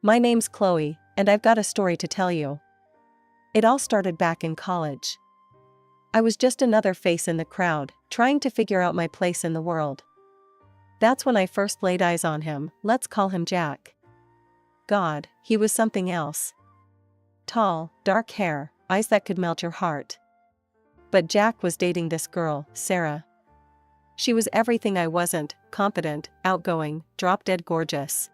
My name's Chloe, and I've got a story to tell you. It all started back in college. I was just another face in the crowd, trying to figure out my place in the world. That's when I first laid eyes on him. Let's call him Jack. God, he was something else. Tall, dark hair, eyes that could melt your heart. But Jack was dating this girl, Sarah. She was everything I wasn't: confident, outgoing, drop-dead gorgeous.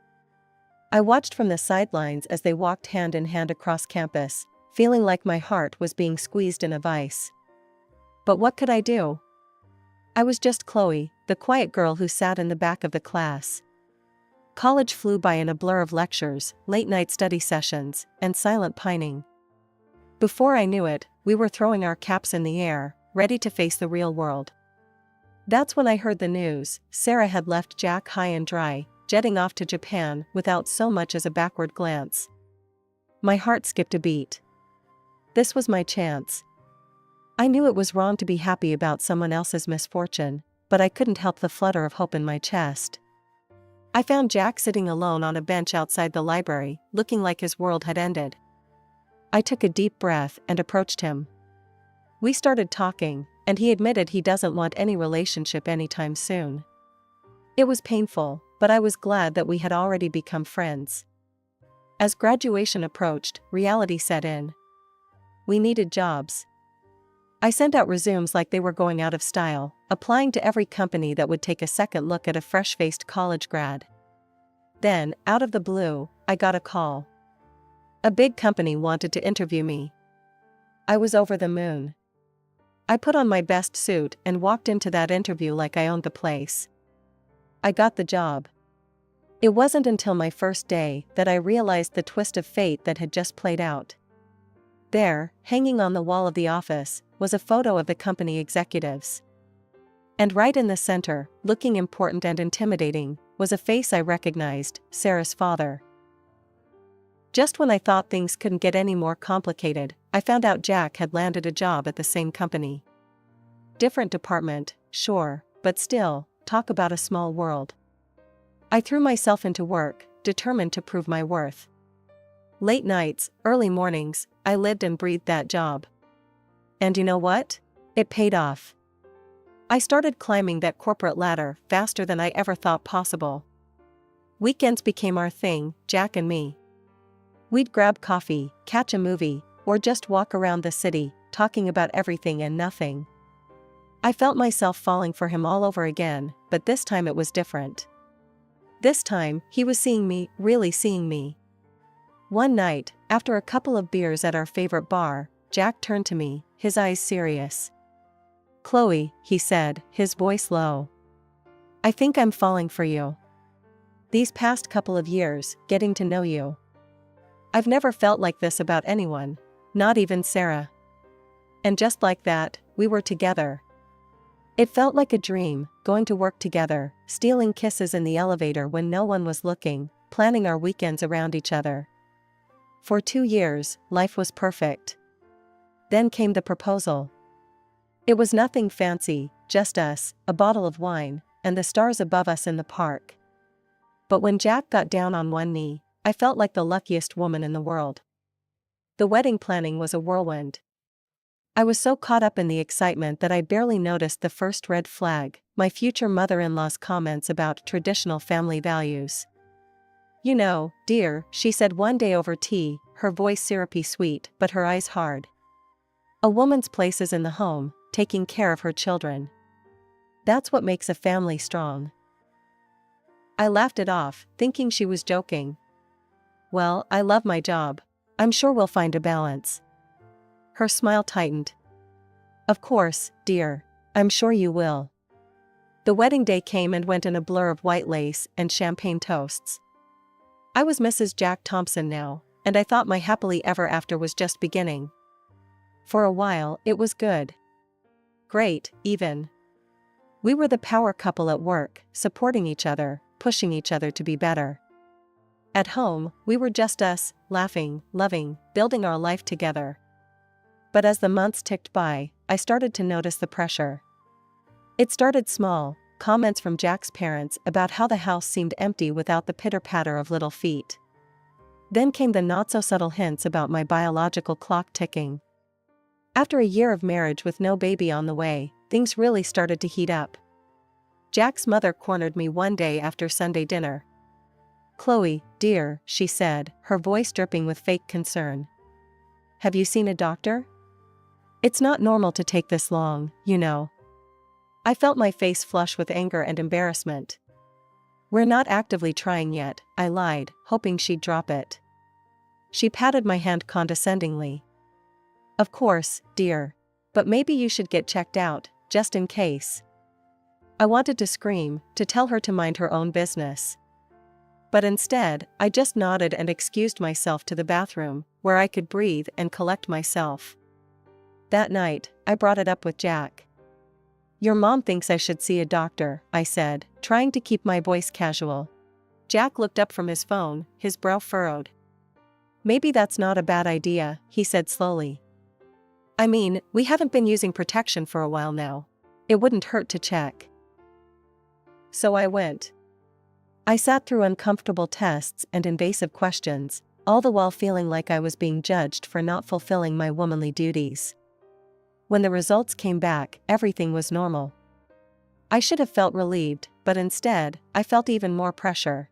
I watched from the sidelines as they walked hand in hand across campus, feeling like my heart was being squeezed in a vice. But what could I do? I was just Chloe, the quiet girl who sat in the back of the class. College flew by in a blur of lectures, late-night study sessions, and silent pining. Before I knew it, we were throwing our caps in the air, ready to face the real world. That's when I heard the news: Sarah had left Jack high and dry, jetting off to Japan without so much as a backward glance. My heart skipped a beat. This was my chance. I knew it was wrong to be happy about someone else's misfortune, but I couldn't help the flutter of hope in my chest. I found Jack sitting alone on a bench outside the library, looking like his world had ended. I took a deep breath and approached him. We started talking, and he admitted he doesn't want any relationship anytime soon. It was painful, but I was glad that we had already become friends. As graduation approached, reality set in. We needed jobs. I sent out resumes like they were going out of style, applying to every company that would take a second look at a fresh-faced college grad. Then, out of the blue, I got a call. A big company wanted to interview me. I was over the moon. I put on my best suit and walked into that interview like I owned the place. I got the job. It wasn't until my first day that I realized the twist of fate that had just played out. There, hanging on the wall of the office, was a photo of the company executives. And right in the center, looking important and intimidating, was a face I recognized: Sarah's father. Just when I thought things couldn't get any more complicated, I found out Jack had landed a job at the same company. Different department, sure, but still, talk about a small world. I threw myself into work, determined to prove my worth. Late nights, early mornings, I lived and breathed that job. And you know what? It paid off. I started climbing that corporate ladder faster than I ever thought possible. Weekends became our thing, Jack and me. We'd grab coffee, catch a movie, or just walk around the city, talking about everything and nothing. I felt myself falling for him all over again, but this time it was different. This time, he was seeing me, really seeing me. One night, after a couple of beers at our favorite bar, Jack turned to me, his eyes serious. "Chloe," he said, his voice low. "I think I'm falling for you. These past couple of years, getting to know you. I've never felt like this about anyone, not even Sarah." And just like that, we were together. It felt like a dream, going to work together, stealing kisses in the elevator when no one was looking, planning our weekends around each other. For 2 years, life was perfect. Then came the proposal. It was nothing fancy, just us, a bottle of wine, and the stars above us in the park. But when Jack got down on one knee, I felt like the luckiest woman in the world. The wedding planning was a whirlwind. I was so caught up in the excitement that I barely noticed the first red flag: my future mother-in-law's comments about traditional family values. "You know, dear," she said one day over tea, her voice syrupy sweet, but her eyes hard. "A woman's place is in the home, taking care of her children. That's what makes a family strong." I laughed it off, thinking she was joking. "Well, I love my job. I'm sure we'll find a balance." Her smile tightened. "Of course, dear. I'm sure you will." The wedding day came and went in a blur of white lace and champagne toasts. I was Mrs. Jack Thompson now, and I thought my happily ever after was just beginning. For a while, it was good. Great, even. We were the power couple at work, supporting each other, pushing each other to be better. At home, we were just us, laughing, loving, building our life together. But as the months ticked by, I started to notice the pressure. It started small, comments from Jack's parents about how the house seemed empty without the pitter-patter of little feet. Then came the not-so-subtle hints about my biological clock ticking. After a year of marriage with no baby on the way, things really started to heat up. Jack's mother cornered me one day after Sunday dinner. "Chloe, dear," she said, her voice dripping with fake concern. "Have you seen a doctor? It's not normal to take this long, you know." I felt my face flush with anger and embarrassment. "We're not actively trying yet," I lied, hoping she'd drop it. She patted my hand condescendingly. "Of course, dear. But maybe you should get checked out, just in case." I wanted to scream, to tell her to mind her own business. But instead, I just nodded and excused myself to the bathroom, where I could breathe and collect myself. That night, I brought it up with Jack. "Your mom thinks I should see a doctor," I said, trying to keep my voice casual. Jack looked up from his phone, his brow furrowed. "Maybe that's not a bad idea," he said slowly. "I mean, we haven't been using protection for a while now. It wouldn't hurt to check." So I went. I sat through uncomfortable tests and invasive questions, all the while feeling like I was being judged for not fulfilling my womanly duties. When the results came back, everything was normal. I should have felt relieved, but instead, I felt even more pressure.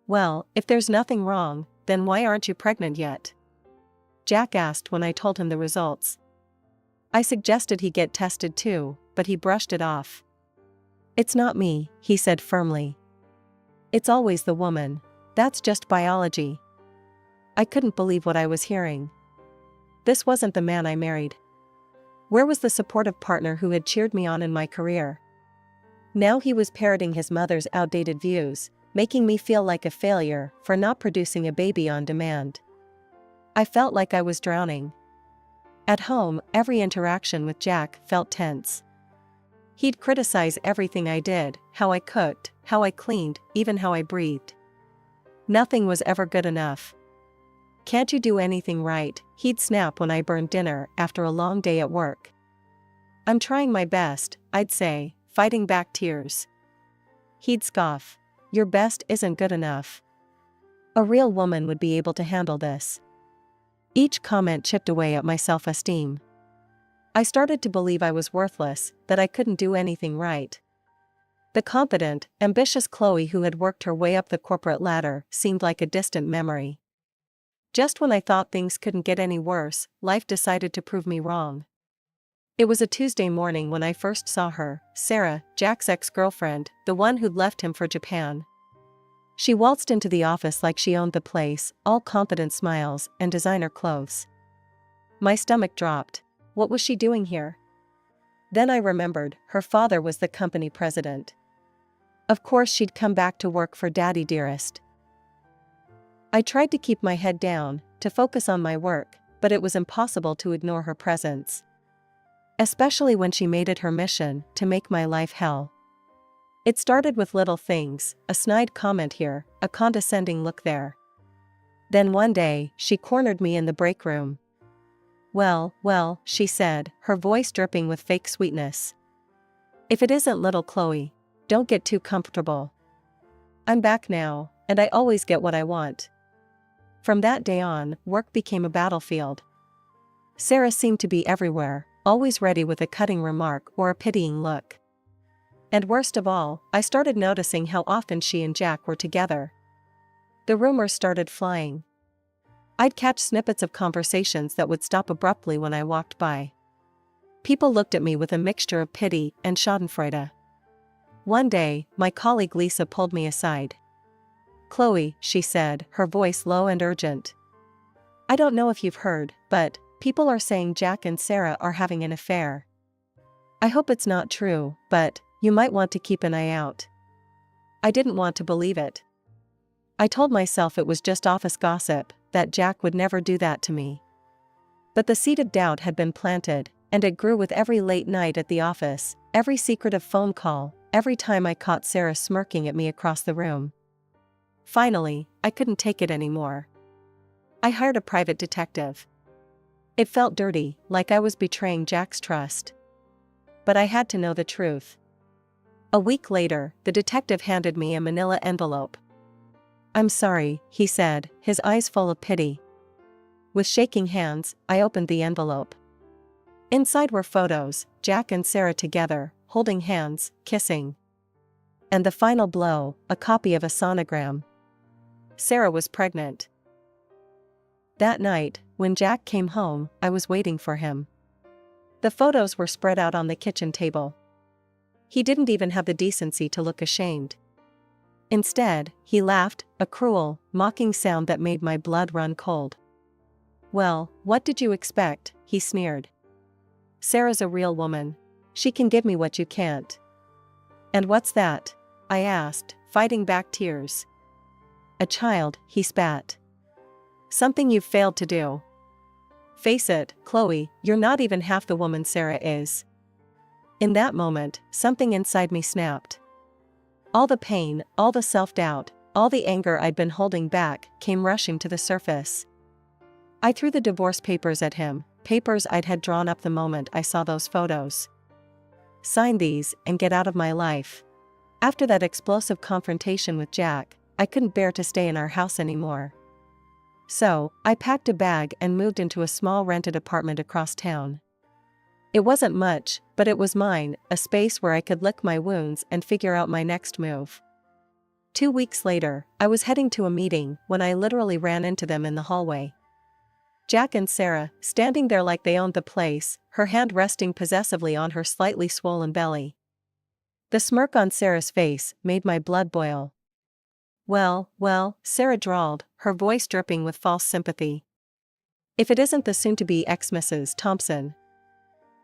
"Well, if there's nothing wrong, then why aren't you pregnant yet?" Jack asked when I told him the results. I suggested he get tested too, but he brushed it off. "It's not me," he said firmly. "It's always the woman. That's just biology." I couldn't believe what I was hearing. This wasn't the man I married. Where was the supportive partner who had cheered me on in my career? Now he was parroting his mother's outdated views, making me feel like a failure for not producing a baby on demand. I felt like I was drowning. At home, every interaction with Jack felt tense. He'd criticize everything I did, how I cooked, how I cleaned, even how I breathed. Nothing was ever good enough. "Can't you do anything right?" he'd snap when I burned dinner after a long day at work. "I'm trying my best," I'd say, fighting back tears. He'd scoff. "Your best isn't good enough. A real woman would be able to handle this." Each comment chipped away at my self-esteem. I started to believe I was worthless, that I couldn't do anything right. The confident, ambitious Chloe who had worked her way up the corporate ladder seemed like a distant memory. Just when I thought things couldn't get any worse, life decided to prove me wrong. It was a Tuesday morning when I first saw her, Sarah, Jack's ex-girlfriend, the one who'd left him for Japan. She waltzed into the office like she owned the place, all confident smiles and designer clothes. My stomach dropped. What was she doing here? Then I remembered, her father was the company president. Of course she'd come back to work for Daddy Dearest. I tried to keep my head down, to focus on my work, but it was impossible to ignore her presence. Especially when she made it her mission to make my life hell. It started with little things, a snide comment here, a condescending look there. Then one day, she cornered me in the break room. Well, she said, her voice dripping with fake sweetness. "If it isn't little Chloe, don't get too comfortable. I'm back now, and I always get what I want." From that day on, work became a battlefield. Sarah seemed to be everywhere, always ready with a cutting remark or a pitying look. And worst of all, I started noticing how often she and Jack were together. The rumors started flying. I'd catch snippets of conversations that would stop abruptly when I walked by. People looked at me with a mixture of pity and schadenfreude. One day, my colleague Lisa pulled me aside. "Chloe," she said, her voice low and urgent. "I don't know if you've heard, but people are saying Jack and Sarah are having an affair. I hope it's not true, but you might want to keep an eye out." I didn't want to believe it. I told myself it was just office gossip, that Jack would never do that to me. But the seed of doubt had been planted, and it grew with every late night at the office, every secretive phone call, every time I caught Sarah smirking at me across the room. Finally, I couldn't take it anymore. I hired a private detective. It felt dirty, like I was betraying Jack's trust. But I had to know the truth. A week later, the detective handed me a manila envelope. I'm sorry, he said, his eyes full of pity. With shaking hands, I opened the envelope. Inside were photos, Jack and Sarah together, holding hands, kissing. And the final blow, a copy of a sonogram. Sarah was pregnant. That night, when Jack came home, I was waiting for him. The photos were spread out on the kitchen table. He didn't even have the decency to look ashamed. Instead, he laughed, a cruel, mocking sound that made my blood run cold. Well, what did you expect? He sneered. Sarah's a real woman. She can give me what you can't. And what's that? I asked, fighting back tears. A child, he spat. Something you've failed to do. Face it, Chloe, you're not even half the woman Sarah is. In that moment, something inside me snapped. All the pain, all the self-doubt, all the anger I'd been holding back, came rushing to the surface. I threw the divorce papers at him, papers I'd had drawn up the moment I saw those photos. Sign these and get out of my life. After that explosive confrontation with Jack, I couldn't bear to stay in our house anymore. So, I packed a bag and moved into a small rented apartment across town. It wasn't much, but it was mine, a space where I could lick my wounds and figure out my next move. 2 weeks later, I was heading to a meeting when I literally ran into them in the hallway. Jack and Sarah, standing there like they owned the place, her hand resting possessively on her slightly swollen belly. The smirk on Sarah's face made my blood boil. Well, Sarah drawled, her voice dripping with false sympathy. If it isn't the soon-to-be ex-Mrs. Thompson.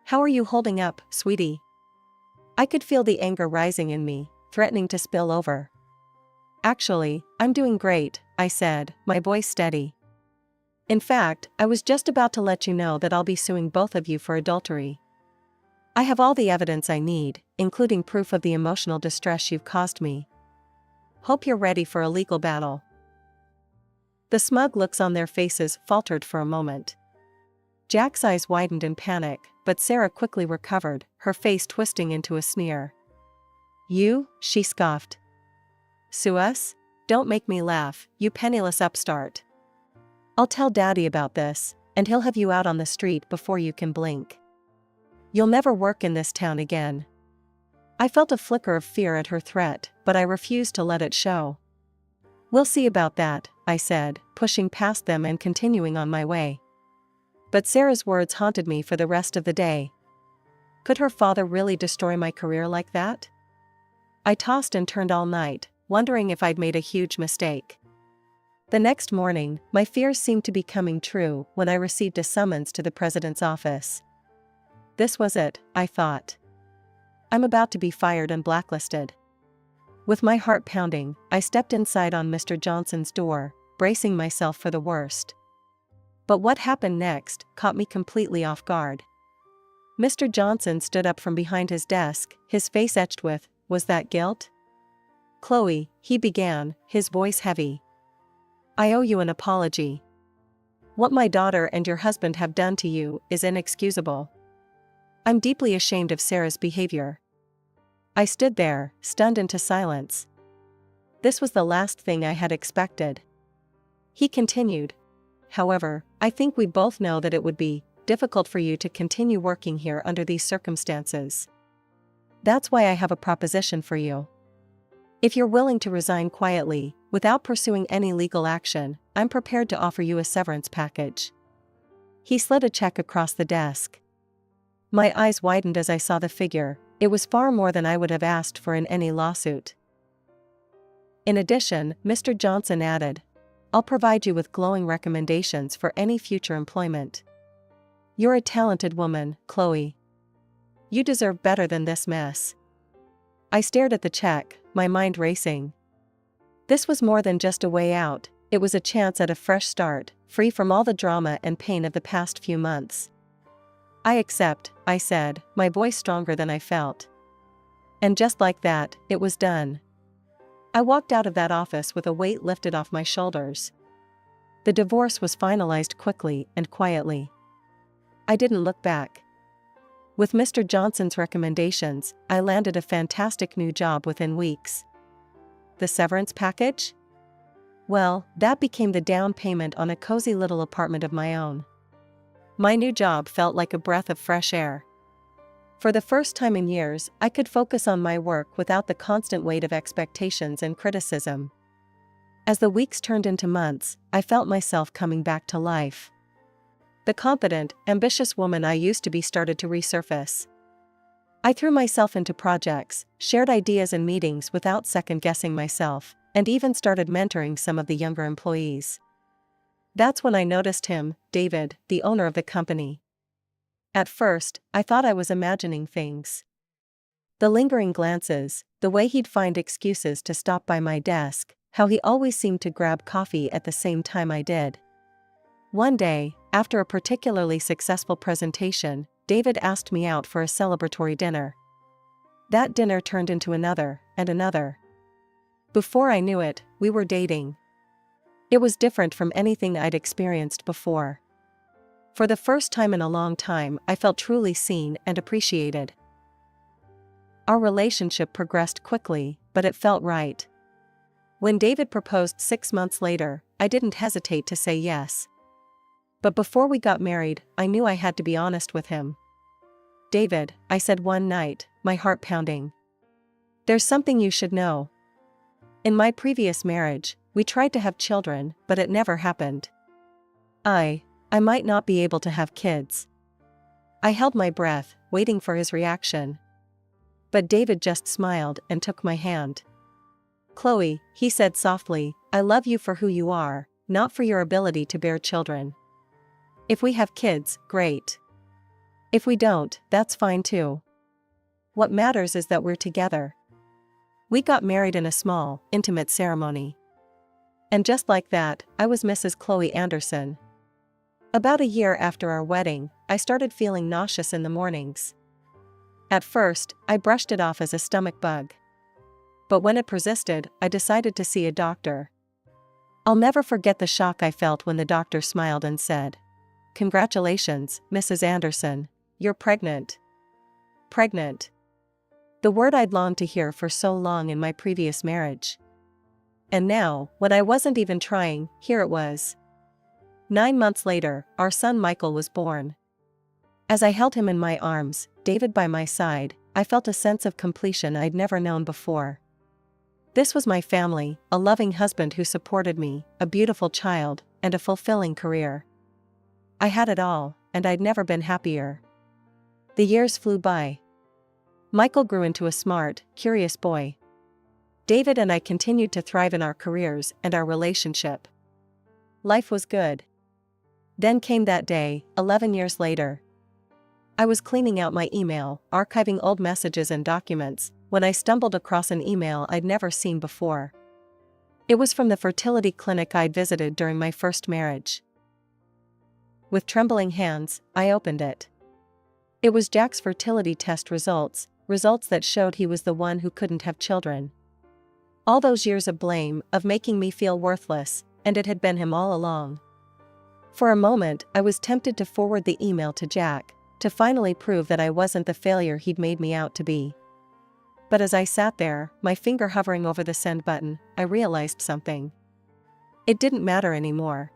How are you holding up, sweetie? I could feel the anger rising in me, threatening to spill over. Actually, I'm doing great, I said, my voice steady. In fact, I was just about to let you know that I'll be suing both of you for adultery. I have all the evidence I need, including proof of the emotional distress you've caused me. Hope you're ready for a legal battle. The smug looks on their faces faltered for a moment. Jack's eyes widened in panic, but Sarah quickly recovered, her face twisting into a sneer. You, she scoffed. Sue us? Don't make me laugh, you penniless upstart. I'll tell Daddy about this, and he'll have you out on the street before you can blink. You'll never work in this town again. I felt a flicker of fear at her threat, but I refused to let it show. We'll see about that, I said, pushing past them and continuing on my way. But Sarah's words haunted me for the rest of the day. Could her father really destroy my career like that? I tossed and turned all night, wondering if I'd made a huge mistake. The next morning, my fears seemed to be coming true when I received a summons to the president's office. This was it, I thought. I'm about to be fired and blacklisted. With my heart pounding, I stepped inside on Mr. Johnson's door, bracing myself for the worst. But what happened next caught me completely off guard. Mr. Johnson stood up from behind his desk, his face etched with, "Was that guilt?" "Chloe," he began, his voice heavy. "I owe you an apology. What my daughter and your husband have done to you is inexcusable. I'm deeply ashamed of Sarah's behavior." I stood there, stunned into silence. This was the last thing I had expected. He continued, "However, I think we both know that it would be difficult for you to continue working here under these circumstances. That's why I have a proposition for you. If you're willing to resign quietly, without pursuing any legal action, I'm prepared to offer you a severance package." He slid a check across the desk. My eyes widened as I saw the figure. It was far more than I would have asked for in any lawsuit. In addition, Mr. Johnson added, "I'll provide you with glowing recommendations for any future employment. You're a talented woman, Chloe. You deserve better than this mess." I stared at the check, my mind racing. This was more than just a way out, it was a chance at a fresh start, free from all the drama and pain of the past few months. "I accept," I said, my voice stronger than I felt. And just like that, it was done. I walked out of that office with a weight lifted off my shoulders. The divorce was finalized quickly and quietly. I didn't look back. With Mr. Johnson's recommendations, I landed a fantastic new job within weeks. The severance package? Well, that became the down payment on a cozy little apartment of my own. My new job felt like a breath of fresh air. For the first time in years, I could focus on my work without the constant weight of expectations and criticism. As the weeks turned into months, I felt myself coming back to life. The confident, ambitious woman I used to be started to resurface. I threw myself into projects, shared ideas in meetings without second-guessing myself, and even started mentoring some of the younger employees. That's when I noticed him, David, the owner of the company. At first, I thought I was imagining things. The lingering glances, the way he'd find excuses to stop by my desk, how he always seemed to grab coffee at the same time I did. One day, after a particularly successful presentation, David asked me out for a celebratory dinner. That dinner turned into another, and another. Before I knew it, we were dating. It was different from anything I'd experienced before. For the first time in a long time, I felt truly seen and appreciated. Our relationship progressed quickly, but it felt right. When David proposed 6 months later, I didn't hesitate to say yes. But before we got married, I knew I had to be honest with him. "David," I said one night, my heart pounding. "There's something you should know. In my previous marriage, we tried to have children, but it never happened. I might not be able to have kids." I held my breath, waiting for his reaction. But David just smiled and took my hand. "Chloe," he said softly, "I love you for who you are, not for your ability to bear children. If we have kids, great. If we don't, that's fine too. What matters is that we're together." We got married in a small, intimate ceremony. And just like that, I was Mrs. Chloe Anderson. About a year after our wedding, I started feeling nauseous in the mornings. At first, I brushed it off as a stomach bug. But when it persisted, I decided to see a doctor. I'll never forget the shock I felt when the doctor smiled and said, "Congratulations, Mrs. Anderson, you're pregnant." Pregnant. The word I'd longed to hear for so long in my previous marriage. And now, when I wasn't even trying, here it was. 9 months later, our son Michael was born. As I held him in my arms, David by my side, I felt a sense of completion I'd never known before. This was my family, a loving husband who supported me, a beautiful child, and a fulfilling career. I had it all, and I'd never been happier. The years flew by. Michael grew into a smart, curious boy. David and I continued to thrive in our careers and our relationship. Life was good. Then came that day, 11 years later. I was cleaning out my email, archiving old messages and documents, when I stumbled across an email I'd never seen before. It was from the fertility clinic I'd visited during my first marriage. With trembling hands, I opened it. It was Jack's fertility test results that showed he was the one who couldn't have children. All those years of blame, of making me feel worthless, and it had been him all along. For a moment, I was tempted to forward the email to Jack, to finally prove that I wasn't the failure he'd made me out to be. But as I sat there, my finger hovering over the send button, I realized something. It didn't matter anymore.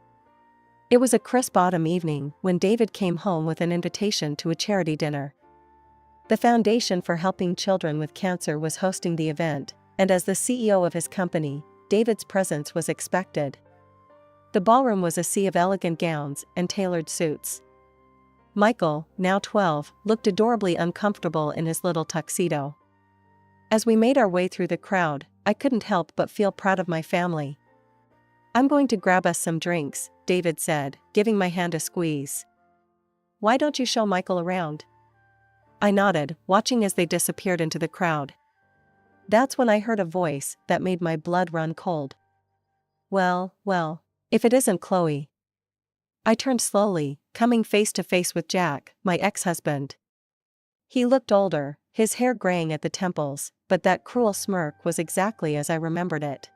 It was a crisp autumn evening when David came home with an invitation to a charity dinner. The Foundation for Helping Children with Cancer was hosting the event, and as the CEO of his company, David's presence was expected. The ballroom was a sea of elegant gowns and tailored suits. Michael, now 12, looked adorably uncomfortable in his little tuxedo. As we made our way through the crowd, I couldn't help but feel proud of my family. "I'm going to grab us some drinks," David said, giving my hand a squeeze. "Why don't you show Michael around?" I nodded, watching as they disappeared into the crowd. That's when I heard a voice that made my blood run cold. Well, if it isn't Chloe." I turned slowly, coming face to face with Jack, my ex-husband. He looked older, his hair graying at the temples, but that cruel smirk was exactly as I remembered it.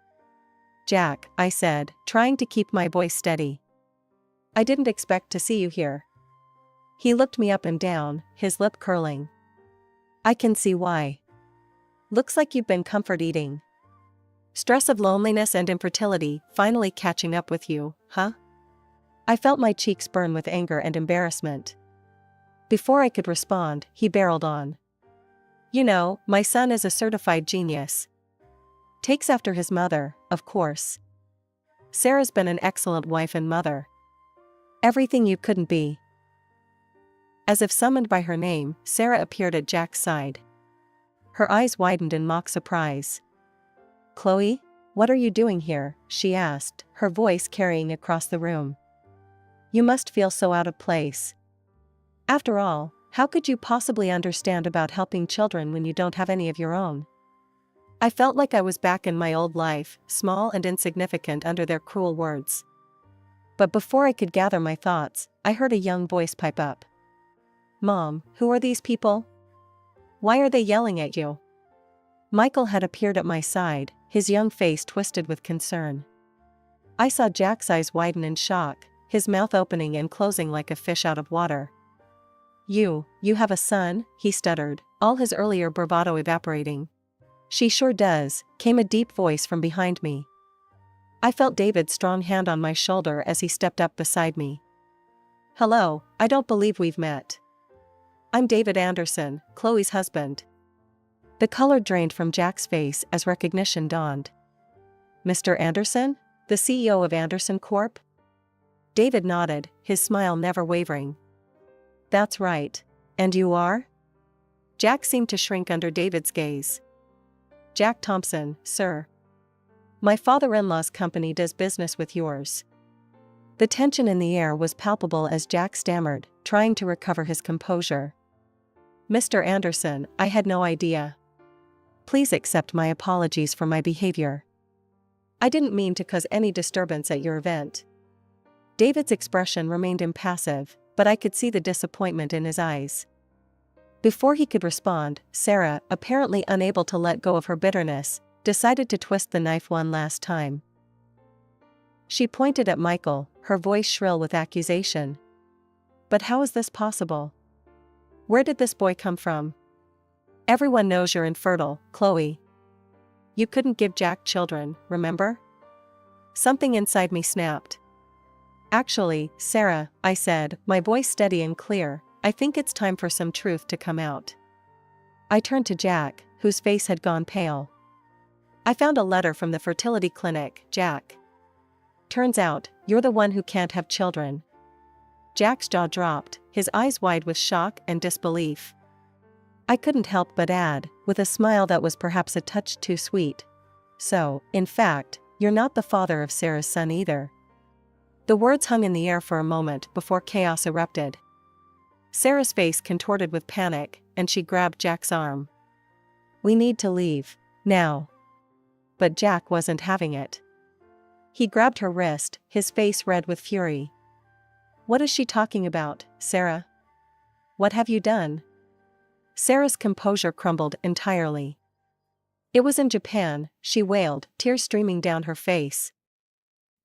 "Jack," I said, trying to keep my voice steady. "I didn't expect to see you here." He looked me up and down, his lip curling. "I can see why. Looks like you've been comfort eating." Stress of loneliness and infertility finally catching up with you, huh? I felt my cheeks burn with anger and embarrassment. Before I could respond, he barreled on. You know, my son is a certified genius. Takes after his mother, of course. Sarah's been an excellent wife and mother. Everything you couldn't be. As if summoned by her name, Sarah appeared at Jack's side. Her eyes widened in mock surprise. Chloe, what are you doing here? She asked, her voice carrying across the room. You must feel so out of place. After all, how could you possibly understand about helping children when you don't have any of your own? I felt like I was back in my old life, small and insignificant under their cruel words. But before I could gather my thoughts, I heard a young voice pipe up. Mom, who are these people? Why are they yelling at you? Michael had appeared at my side, his young face twisted with concern. I saw Jack's eyes widen in shock, his mouth opening and closing like a fish out of water. You have a son, he stuttered, all his earlier bravado evaporating. She sure does, came a deep voice from behind me. I felt David's strong hand on my shoulder as he stepped up beside me. Hello, I don't believe we've met. I'm David Anderson, Chloe's husband. The color drained from Jack's face as recognition dawned. Mr. Anderson? The CEO of Anderson Corp? David nodded, his smile never wavering. That's right. And you are? Jack seemed to shrink under David's gaze. Jack Thompson, sir. My father-in-law's company does business with yours. The tension in the air was palpable as Jack stammered, trying to recover his composure. Mr. Anderson, I had no idea. Please accept my apologies for my behavior. I didn't mean to cause any disturbance at your event. David's expression remained impassive, but I could see the disappointment in his eyes. Before he could respond, Sarah, apparently unable to let go of her bitterness, decided to twist the knife one last time. She pointed at Michael, her voice shrill with accusation. But how is this possible? Where did this boy come from? Everyone knows you're infertile, Chloe. You couldn't give Jack children, remember? Something inside me snapped. Actually, Sarah, I said, my voice steady and clear, I think it's time for some truth to come out. I turned to Jack, whose face had gone pale. I found a letter from the fertility clinic, Jack. Turns out, you're the one who can't have children. Jack's jaw dropped, his eyes wide with shock and disbelief. I couldn't help but add, with a smile that was perhaps a touch too sweet. So, in fact, you're not the father of Sarah's son either. The words hung in the air for a moment before chaos erupted. Sarah's face contorted with panic, and she grabbed Jack's arm. We need to leave, now. But Jack wasn't having it. He grabbed her wrist, his face red with fury. What is she talking about, Sarah? What have you done? Sarah's composure crumbled entirely. It was in Japan, she wailed, tears streaming down her face.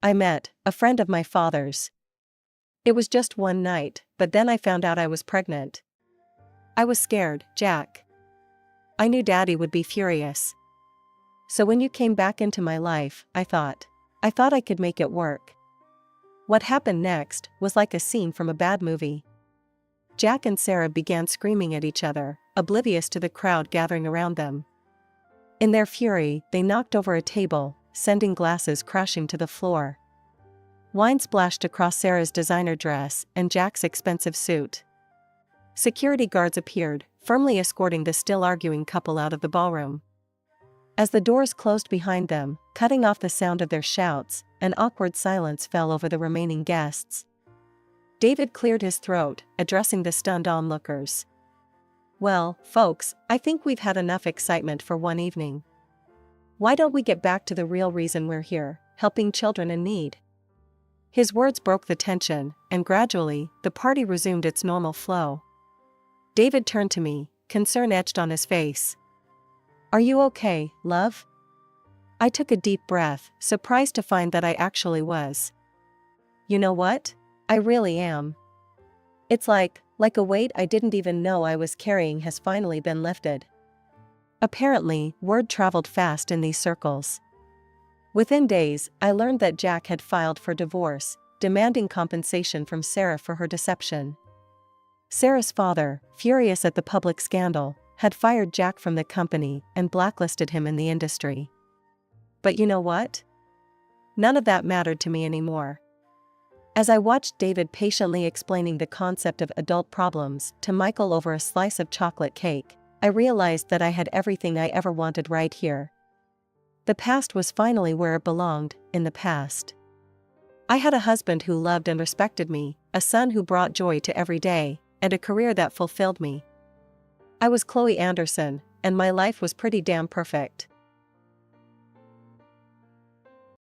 I met a friend of my father's. It was just one night, but then I found out I was pregnant. I was scared, Jack. I knew Daddy would be furious. So when you came back into my life, I thought I could make it work. What happened next was like a scene from a bad movie. Jack and Sarah began screaming at each other, oblivious to the crowd gathering around them. In their fury, they knocked over a table, sending glasses crashing to the floor. Wine splashed across Sarah's designer dress and Jack's expensive suit. Security guards appeared, firmly escorting the still arguing couple out of the ballroom. As the doors closed behind them, cutting off the sound of their shouts, an awkward silence fell over the remaining guests. David cleared his throat, addressing the stunned onlookers. Well, folks, I think we've had enough excitement for one evening. Why don't we get back to the real reason we're here, helping children in need? His words broke the tension, and gradually, the party resumed its normal flow. David turned to me, concern etched on his face. Are you okay, love? I took a deep breath, surprised to find that I actually was. You know what? I really am. It's like a weight I didn't even know I was carrying has finally been lifted. Apparently, word traveled fast in these circles. Within days, I learned that Jack had filed for divorce, demanding compensation from Sarah for her deception. Sarah's father, furious at the public scandal, had fired Jack from the company and blacklisted him in the industry. But you know what? None of that mattered to me anymore. As I watched David patiently explaining the concept of adult problems to Michael over a slice of chocolate cake, I realized that I had everything I ever wanted right here. The past was finally where it belonged, in the past. I had a husband who loved and respected me, a son who brought joy to every day, and a career that fulfilled me. I was Chloe Anderson, and my life was pretty damn perfect.